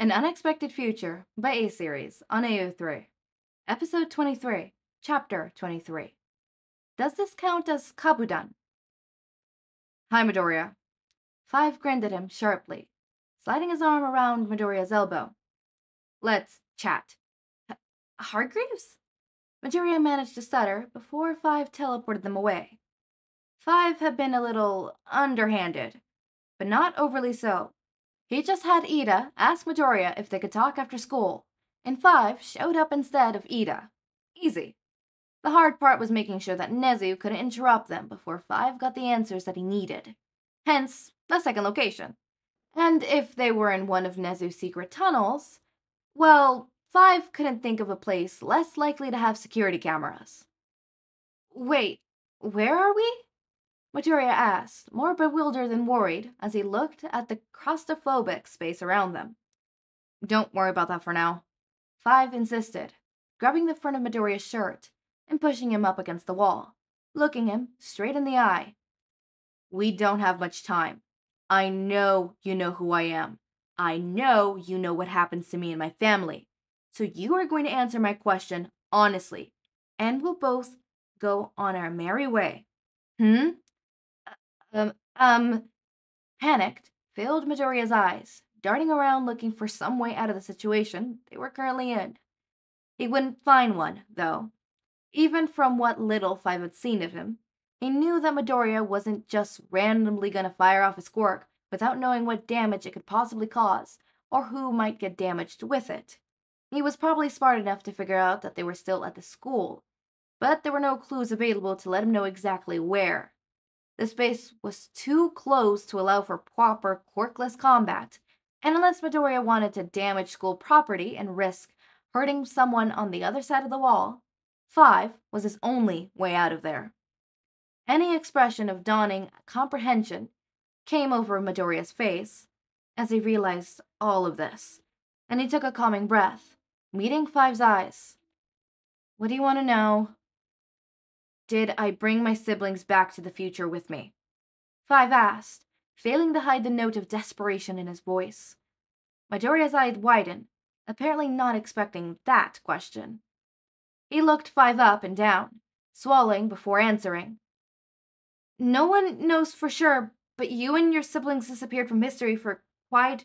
An Unexpected Future by A-Series on AO3. Episode 23, Chapter 23. Does this count as Kabe-Don? Hi, Midoriya. Five grinned at him sharply, sliding his arm around Midoriya's elbow. Let's chat. Hargreeves? Midoriya managed to stutter before Five teleported them away. Five had been a little underhanded, but not overly so. He just had Ida ask Midoriya if they could talk after school, and Five showed up instead of Ida. Easy. The hard part was making sure that Nedzu couldn't interrupt them before Five got the answers that he needed. Hence, the second location. And if they were in one of Nedzu's secret tunnels, well, Five couldn't think of a place less likely to have security cameras. Wait, where are we? Midoriya asked, more bewildered than worried, as he looked at the claustrophobic space around them. Don't worry about that for now, Five insisted, grabbing the front of Midoriya's shirt and pushing him up against the wall, looking him straight in the eye. We don't have much time. I know you know who I am. I know you know what happens to me and my family. So you are going to answer my question honestly, and we'll both go on our merry way. Panicked filled Midoriya's eyes, darting around looking for some way out of the situation they were currently in. He wouldn't find one, though. Even from what little Five had seen of him, he knew that Midoriya wasn't just randomly gonna fire off his quirk without knowing what damage it could possibly cause, or who might get damaged with it. He was probably smart enough to figure out that they were still at the school, but there were no clues available to let him know exactly where. The space was too close to allow for proper quirkless combat, and unless Midoriya wanted to damage school property and risk hurting someone on the other side of the wall, Five was his only way out of there. Any expression of dawning comprehension came over Midoriya's face as he realized all of this, and he took a calming breath, meeting Five's eyes. What do you want to know? Did I bring my siblings back to the future with me? Five asked, failing to hide the note of desperation in his voice. Midoriya's eyes widened, apparently not expecting that question. He looked Five up and down, swallowing before answering. No one knows for sure, but you and your siblings disappeared from history for quite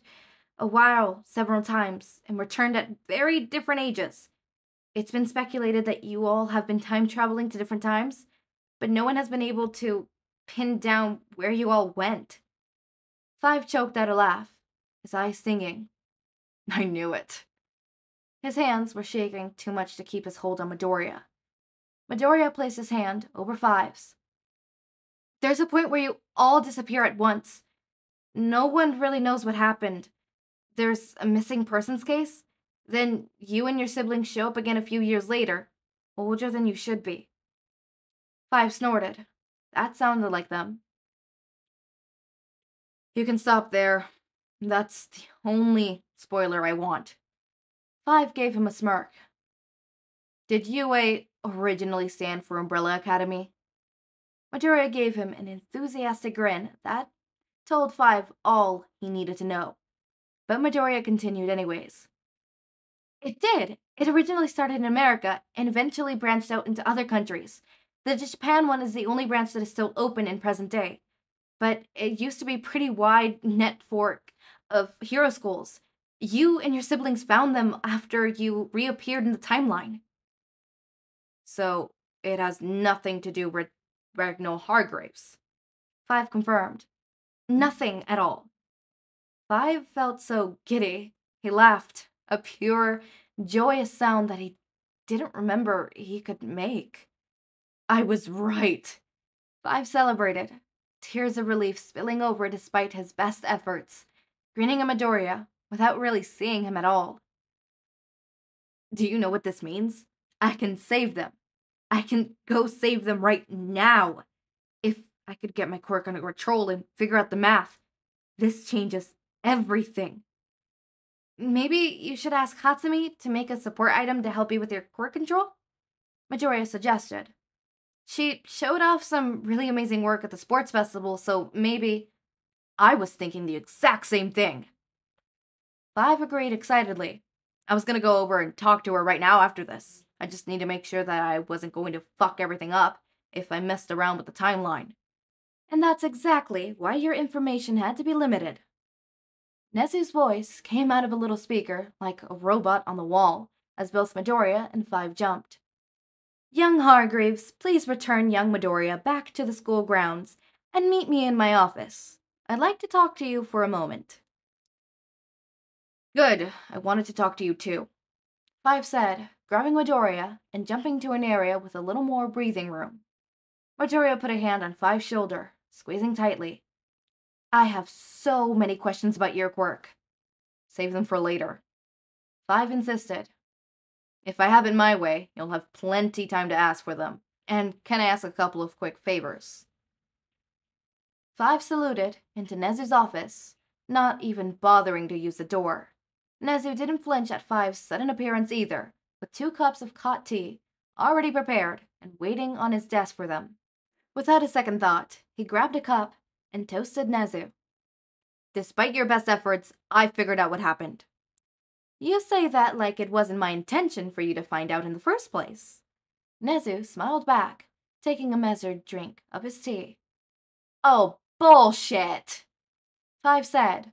a while several times and returned at very different ages. It's been speculated that you all have been time traveling to different times, but no one has been able to pin down where you all went. Five choked out a laugh, his eyes stinging. I knew it. His hands were shaking too much to keep his hold on Midoriya. Midoriya placed his hand over Five's. There's a point where you all disappear at once. No one really knows what happened. There's a missing persons case. Then you and your siblings show up again a few years later, older than you should be. Five snorted. That sounded like them. You can stop there. That's the only spoiler I want. Five gave him a smirk. Did UA originally stand for Umbrella Academy? Midoriya gave him an enthusiastic grin that told Five all he needed to know. But Midoriya continued anyways. It did. It originally started in America and eventually branched out into other countries. The Japan one is the only branch that is still open in present day. But it used to be a pretty wide network of hero schools. You and your siblings found them after you reappeared in the timeline. So it has nothing to do with Ragnar Hargreeves. Five confirmed. Nothing at all. Five felt so giddy. He laughed. A pure, joyous sound that he didn't remember he could make. I was right. Five celebrated, tears of relief spilling over despite his best efforts, grinning at Midoriya without really seeing him at all. Do you know what this means? I can save them. I can go save them right now. If I could get my quirk under control and figure out the math, this changes everything. Maybe you should ask Hatsumi to make a support item to help you with your quirk control? Midoriya suggested. She showed off some really amazing work at the sports festival, so maybe... I was thinking the exact same thing. Five agreed excitedly. I was gonna go over and talk to her right now after this. I just need to make sure that I wasn't going to fuck everything up if I messed around with the timeline. And that's exactly why your information had to be limited. Nezu's voice came out of a little speaker like a robot on the wall as both Midoriya and Five jumped. Young Hargreaves, please return young Midoriya back to the school grounds and meet me in my office. I'd like to talk to you for a moment. Good, I wanted to talk to you too, Five said, grabbing Midoriya and jumping to an area with a little more breathing room. Midoriya put a hand on Five's shoulder, squeezing tightly. I have so many questions about your quirk. Save them for later. Five insisted. If I have it my way, you'll have plenty time to ask for them. And can I ask a couple of quick favors? Five saluted into Nezu's office, not even bothering to use the door. Nedzu didn't flinch at Five's sudden appearance either, with 2 cups of hot tea, already prepared and waiting on his desk for them. Without a second thought, he grabbed a cup and toasted Nedzu. Despite your best efforts, I figured out what happened. You say that like it wasn't my intention for you to find out in the first place. Nedzu smiled back, taking a measured drink of his tea. Oh, bullshit, Five said.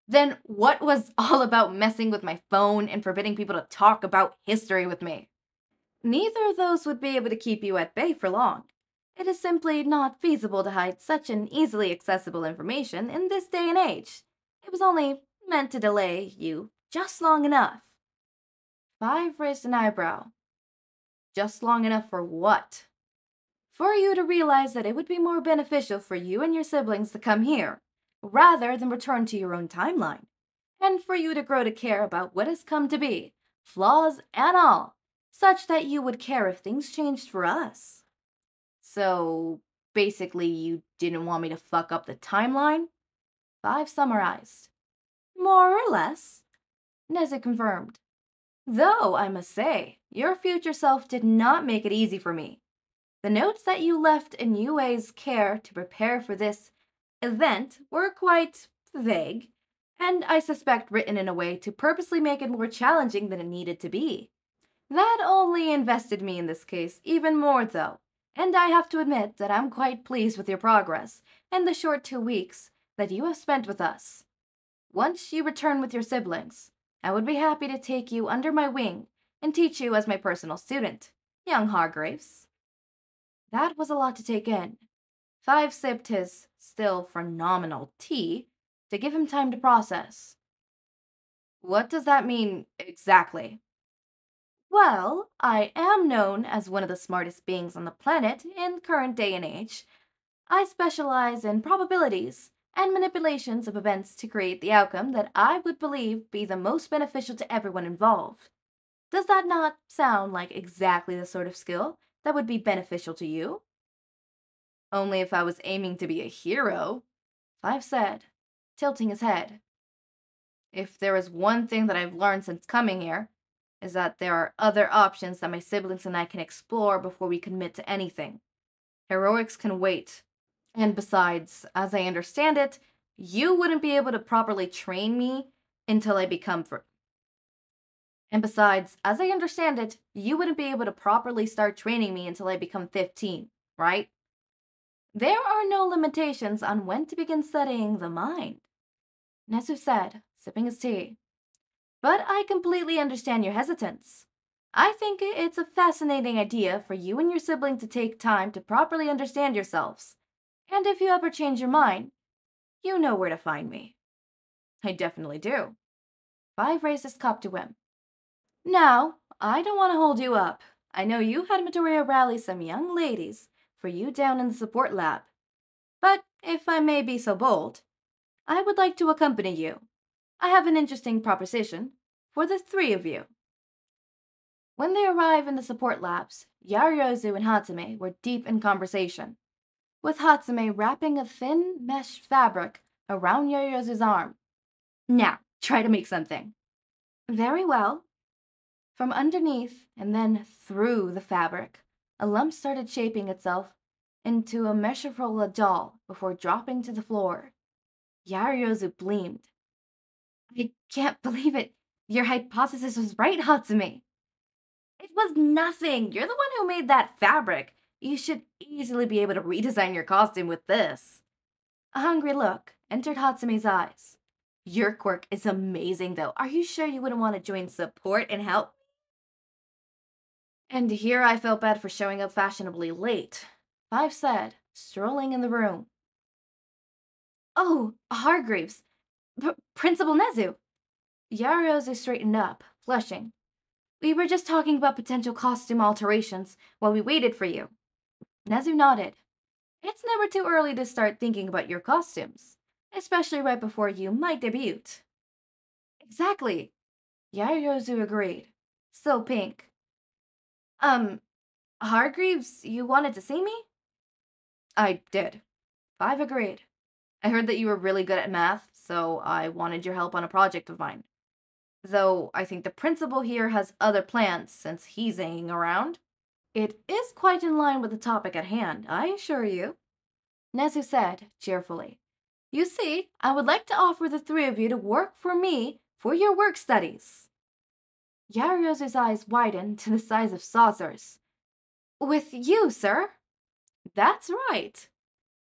Then what was all about messing with my phone and forbidding people to talk about history with me? Neither of those would be able to keep you at bay for long. It is simply not feasible to hide such an easily accessible information in this day and age. It was only meant to delay you just long enough. Five raised an eyebrow. Just long enough for what? For you to realize that it would be more beneficial for you and your siblings to come here, rather than return to your own timeline, and for you to grow to care about what has come to be, flaws and all, such that you would care if things changed for us. So, basically you didn't want me to fuck up the timeline? Five summarized. More or less, Nedzu confirmed. Though, I must say, your future self did not make it easy for me. The notes that you left in Yue's care to prepare for this event were quite vague, and I suspect written in a way to purposely make it more challenging than it needed to be. That only invested me in this case even more, though, and I have to admit that I'm quite pleased with your progress in the short 2 weeks that you have spent with us. Once you return with your siblings, I would be happy to take you under my wing and teach you as my personal student, young Hargreaves. That was a lot to take in. Five sipped his still phenomenal tea to give him time to process. What does that mean exactly? Well, I am known as one of the smartest beings on the planet in current day and age. I specialize in probabilities and manipulations of events to create the outcome that I would believe be the most beneficial to everyone involved. Does that not sound like exactly the sort of skill that would be beneficial to you? Only if I was aiming to be a hero, Five said, tilting his head. If there is one thing that I've learned since coming here, is that there are other options that my siblings and I can explore before we commit to anything. Heroics can wait. And besides, as I understand it, you wouldn't be able to properly train me until I become And besides, as I understand it, you wouldn't be able to properly start training me until I become 15, right? There are no limitations on when to begin studying the mind, Nedzu said, sipping his tea. But I completely understand your hesitance. I think it's a fascinating idea for you and your sibling to take time to properly understand yourselves. And if you ever change your mind, you know where to find me. I definitely do. Five raised his cup to him. Now, I don't want to hold you up. I know you had Midoriya rally some young ladies for you down in the support lab. But if I may be so bold, I would like to accompany you. I have an interesting proposition for the 3 of you. When they arrive in the support labs, Yaoyorozu and Hatsume were deep in conversation, with Hatsume wrapping a thin mesh fabric around Yaoyorozu's arm. Now, try to make something. Very well. From underneath and then through the fabric, a lump started shaping itself into a measurable doll before dropping to the floor. Yaoyorozu bleamed. I can't believe it. Your hypothesis was right, Hatsumi. It was nothing. You're the one who made that fabric. You should easily be able to redesign your costume with this. A hungry look entered Hatsume's eyes. Your quirk is amazing, though. Are you sure you wouldn't want to join support and help? And here I felt bad for showing up fashionably late. Five said, strolling in the room. Oh, Hargreaves. Principal Nedzu. Yarozu straightened up, flushing. We were just talking about potential costume alterations while we waited for you. Nedzu nodded. It's never too early to start thinking about your costumes, especially right before you might debut. Exactly, Yarozu agreed. Still pink. Hargreaves, you wanted to see me? I did. Five agreed. I heard that you were really good at math, so I wanted your help on a project of mine. Though I think the principal here has other plans since he's hanging around. It is quite in line with the topic at hand, I assure you. Nedzu said, cheerfully. You see, I would like to offer the three of you to work for me for your work studies. Yarozu's eyes widened to the size of saucers. With you, sir? That's right.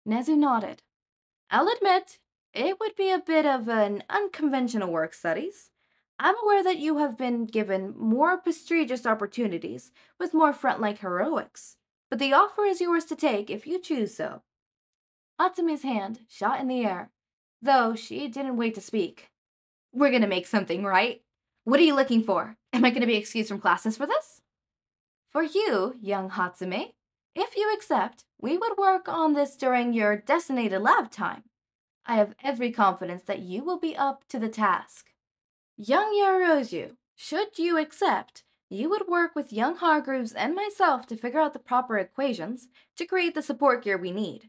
Nedzu nodded. I'll admit, it would be a bit of an unconventional work studies. I'm aware that you have been given more prestigious opportunities with more front-like heroics, but the offer is yours to take if you choose so. Atsumi's hand shot in the air, though she didn't wait to speak. We're gonna make something, right? What are you looking for? Am I gonna be excused from classes for this? For you, young Hatsume, if you accept, we would work on this during your designated lab time. I have every confidence that you will be up to the task. Young Yarozu, should you accept, you would work with young Hargreaves and myself to figure out the proper equations to create the support gear we need.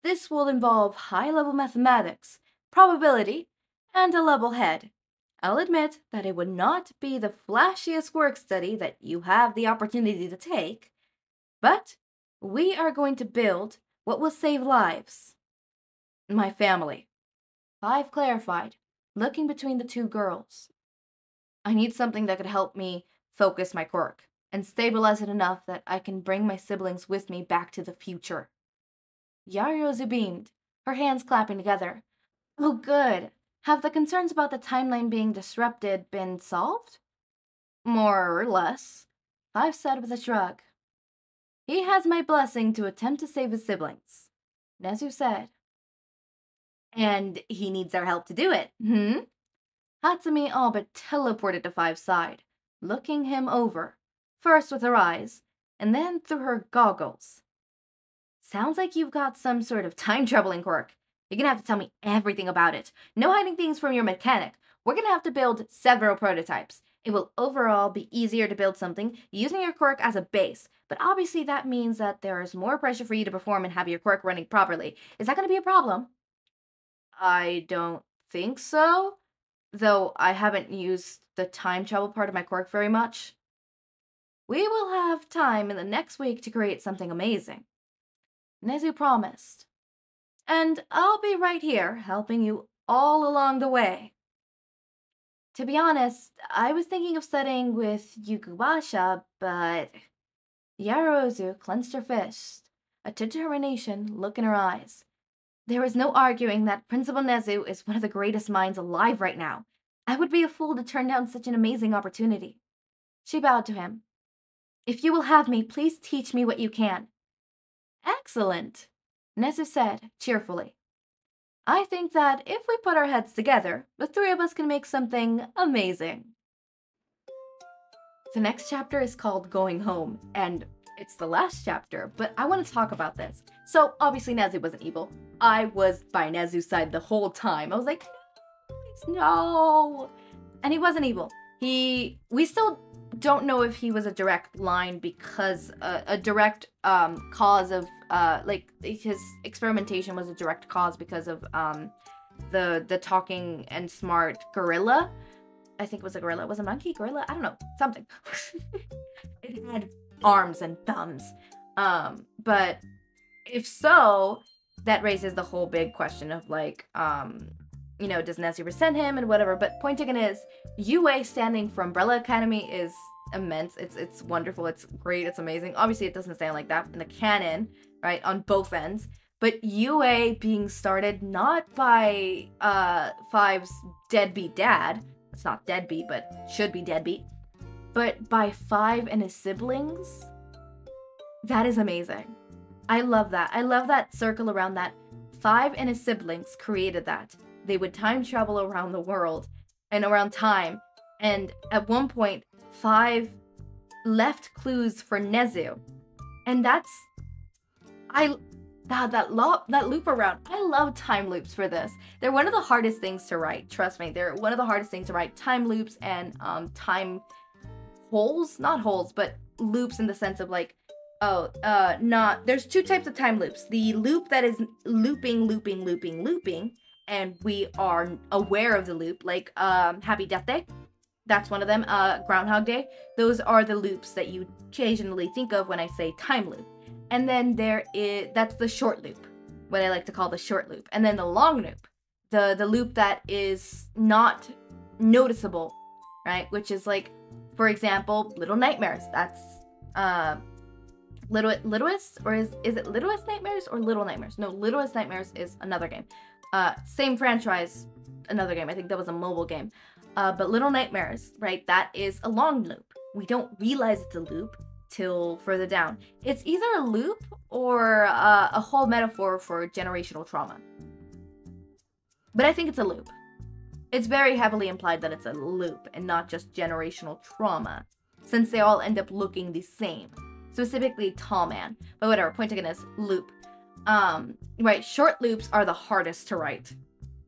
This will involve high-level mathematics, probability, and a level head. I'll admit that it would not be the flashiest work study that you have the opportunity to take, but we are going to build what will save lives. My family. Five clarified, looking between the two girls. I need something that could help me focus my quirk and stabilize it enough that I can bring my siblings with me back to the future. Yarozu beamed, her hands clapping together. Oh, good. Have the concerns about the timeline being disrupted been solved? More or less, Five said with a shrug. He has my blessing to attempt to save his siblings, Nedzu said. And he needs our help to do it, Hatsumi all but teleported to Five's side, looking him over, first with her eyes, and then through her goggles. Sounds like you've got some sort of time-traveling quirk. You're gonna have to tell me everything about it. No hiding things from your mechanic. We're gonna have to build several prototypes. It will overall be easier to build something using your quirk as a base, but obviously that means that there is more pressure for you to perform and have your quirk running properly. Is that gonna be a problem? I don't think so, though I haven't used the time travel part of my quirk very much. We will have time in the next week to create something amazing. Nedzu promised. And I'll be right here, helping you all along the way. To be honest, I was thinking of studying with Yukubasha, but... Yarozu clenched her fist, a determination look in her eyes. There is no arguing that Principal Nedzu is one of the greatest minds alive right now. I would be a fool to turn down such an amazing opportunity. She bowed to him. If you will have me, please teach me what you can. Excellent, Nedzu said cheerfully. I think that if we put our heads together, the three of us can make something amazing. The next chapter is called Going Home, and it's the last chapter, but I want to talk about this. So, obviously Nedzu wasn't evil. I was by Nedzu's side the whole time. I was like, no! And he wasn't evil. We still don't know if he was a direct line because, a direct, cause of, like, his experimentation was a direct cause because of, the talking and smart gorilla. I think it was a gorilla. Was a monkey? Gorilla? I don't know. Something. It had arms and thumbs. But if so, that raises the whole big question of, like, you know, does Nedzu resent him and whatever. But point taken is, UA standing for Umbrella Academy is immense. It's wonderful. It's great. It's amazing. Obviously, it doesn't stand like that in the canon, right? On both ends. But UA being started not by Five's deadbeat dad. It's not deadbeat, but should be deadbeat. But by Five and his siblings. That is amazing. I love that. I love that circle around that. Five and his siblings created that. They would time travel around the world and around time. And at one point, Five left clues for Nedzu. And that's... that loop around. I love time loops for this. They're one of the hardest things to write. Trust me, they're one of the hardest things to write. Time loops and time holes. Not holes, but loops in the sense of like, there's two types of time loops. The loop that is looping, and we are aware of the loop, like Happy Death Day. That's one of them. Groundhog Day. Those are the loops that you occasionally think of when I say time loop. And then that's the short loop, what I like to call the short loop. And then the long loop, the loop that is not noticeable, right? Which is like, for example, Little Nightmares. That's Littlest, or is it Littlest Nightmares or Little Nightmares? No, Littlest Nightmares is another game. Same franchise, another game. I think that was a mobile game. But Little Nightmares, right? That is a long loop. We don't realize it's a loop till further down. It's either a loop or a whole metaphor for generational trauma. But I think it's a loop. It's very heavily implied that it's a loop and not just generational trauma, since they all end up looking the same. Specifically Tall Man. But whatever, point taken is loop. Right, short loops are the hardest to write.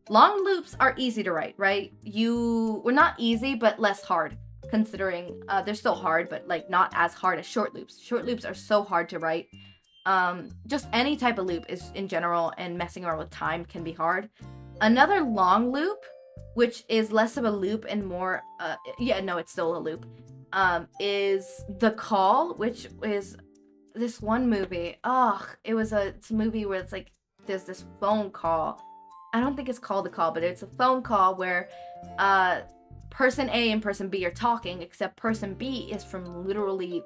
Long loops are easy to write, right? Well, not easy, but less hard, considering they're still hard, but like not as hard as short loops. Short loops are so hard to write. Just any type of loop is in general, and messing around with time can be hard. Another long loop, which is less of a loop and more, it's still a loop, is The Call, which is this one movie. It's a movie where it's like, there's this phone call. I don't think it's called The Call, but it's a phone call where person A and person B are talking, except person B is from literally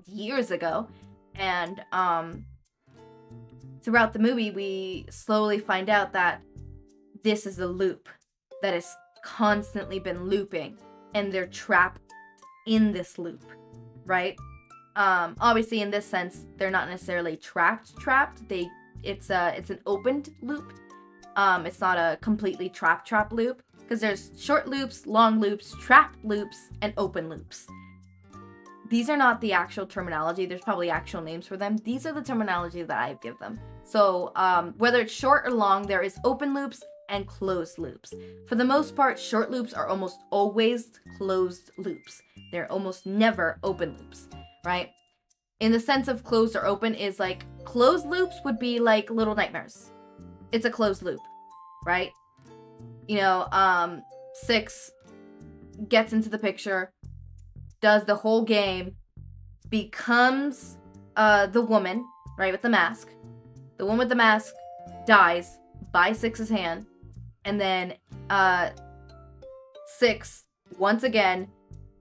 years ago. And throughout the movie, we slowly find out that this is a loop that has constantly been looping, and they're trapped in this loop, right? Obviously, in this sense, they're not necessarily trapped. It's an opened loop. It's not a completely trap loop, because there's short loops, long loops, trapped loops, and open loops. These are not the actual terminology. There's probably actual names for them. These are the terminology that I give them. So whether it's short or long, there is open loops and closed loops. For the most part, short loops are almost always closed loops. They're almost never open loops, right? In the sense of closed or open is like, closed loops would be like Little Nightmares. It's a closed loop, right? You know, 6 gets into the picture, does the whole game, becomes the woman, right, with the mask. The woman with the mask dies by 6's hand, and then 6, once again,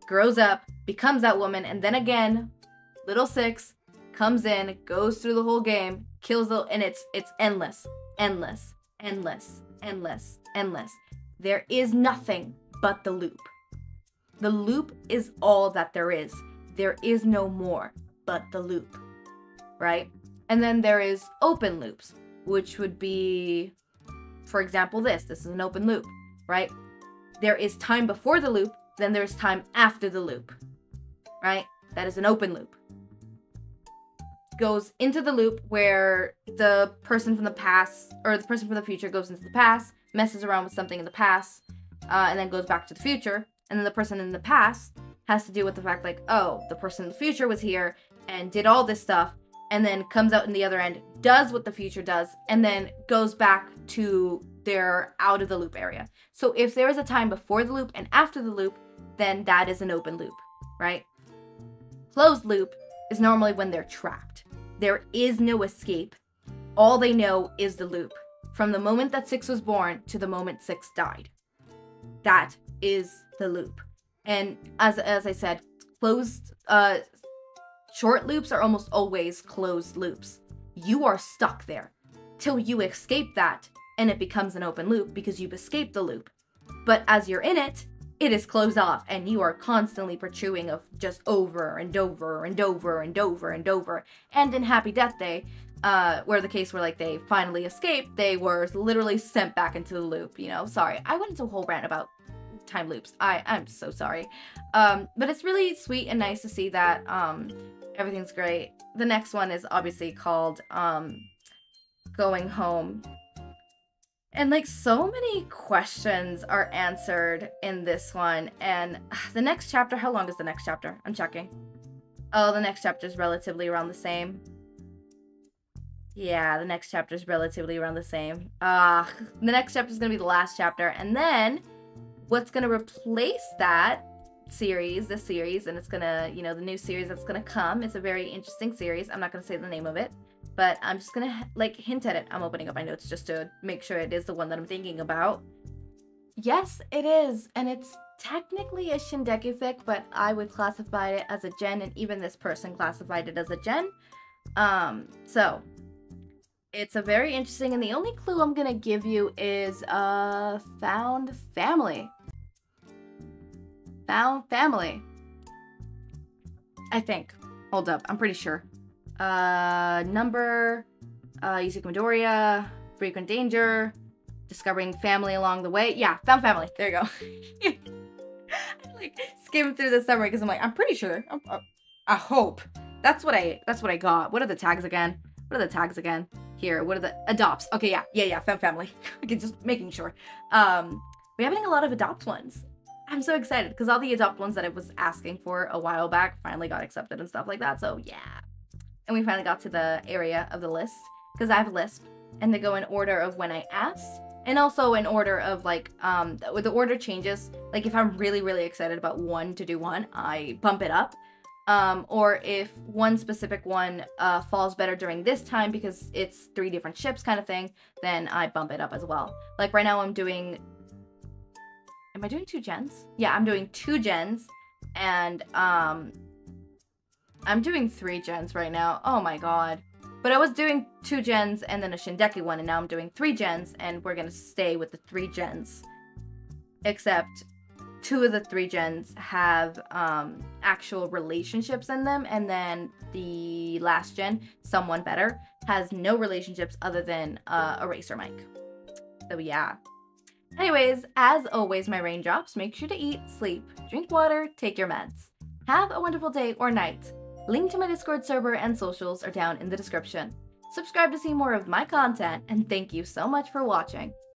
grows up, becomes that woman, and then again, little 6 comes in, goes through the whole game, kills and it's endless. Endless. There is nothing but the loop. The loop is all that there is. There is no more but the loop, right? And then there is open loops, which would be, for example, this is an open loop, right? There is time before the loop, then there's time after the loop, right? That is an open loop. Goes into the loop where the person from the past, or the person from the future goes into the past, messes around with something in the past, and then goes back to the future. And then the person in the past has to deal with the fact like, oh, the person in the future was here and did all this stuff, and then comes out in the other end, does what the future does, and then goes back to their out of the loop area. So if there is a time before the loop and after the loop, then that is an open loop, right? Closed loop is normally when they're trapped. There is no escape. All they know is the loop. from the moment that 6 was born to the moment 6 died. That is the loop. And as I said, short loops are almost always closed loops. You are stuck there till you escape that, and it becomes an open loop because you've escaped the loop. But as you're in it, it is closed off, and you are constantly pursuing of just over and over and over and over and over. And in Happy Death Day, where the case where like they finally escaped, they were literally sent back into the loop, you know? Sorry, I went into a whole rant about time loops. I'm so sorry. But it's really sweet and nice to see that everything's great. The next one is obviously called Going Home. And like so many questions are answered in this one. And the next chapter, how long is the next chapter? I'm checking. Oh, the next chapter is relatively around the same. Yeah, the next chapter is relatively around the same. The next chapter is going to be the last chapter. And then what's going to replace this series, and it's going to, you know, the new series that's going to come. It's a very interesting series. I'm not going to say the name of it, but I'm just going to like hint at it. I'm opening up my notes just to make sure it is the one that I'm thinking about. Yes, it is. And it's technically a Shingeki fic, but I would classify it as a gen, and even this person classified it as a gen. So it's a very interesting, and the only clue I'm gonna give you is found family. Found family. I think. Hold up, I'm pretty sure. Number, Yusuke Midoriya, frequent danger, discovering family along the way. Yeah, found family. There you go. I like skimmed through the summary because I'm like, I'm pretty sure. I hope. That's what I got. What are the tags again? Here, what are the adopts? Okay, yeah, found family. Okay, just making sure. We're having a lot of adopt ones. I'm so excited because all the adopt ones that I was asking for a while back finally got accepted and stuff like that. So yeah. And we finally got to the area of the list because I have a list, and they go in order of when I asked, and also in order of like the order changes. Like if I'm really, really excited about one to do one, I bump it up. Or if one specific one falls better during this time because it's 3 different ships kind of thing, then I bump it up as well. Like right now I'm doing... Am I doing 2 gens? Yeah, I'm doing 2 gens, and I'm doing 3 gens right now. Oh my god. But I was doing 2 gens and then a Shingeki one, and now I'm doing 3 gens, and we're gonna stay with the 3 gens. Except 2 of the 3 gens have actual relationships in them, and then the last gen, Someone Better, has no relationships other than Eraser Mike. So yeah. Anyways, as always, my raindrops, make sure to eat, sleep, drink water, take your meds. Have a wonderful day or night. Link to my Discord server and socials are down in the description. Subscribe to see more of my content, and thank you so much for watching.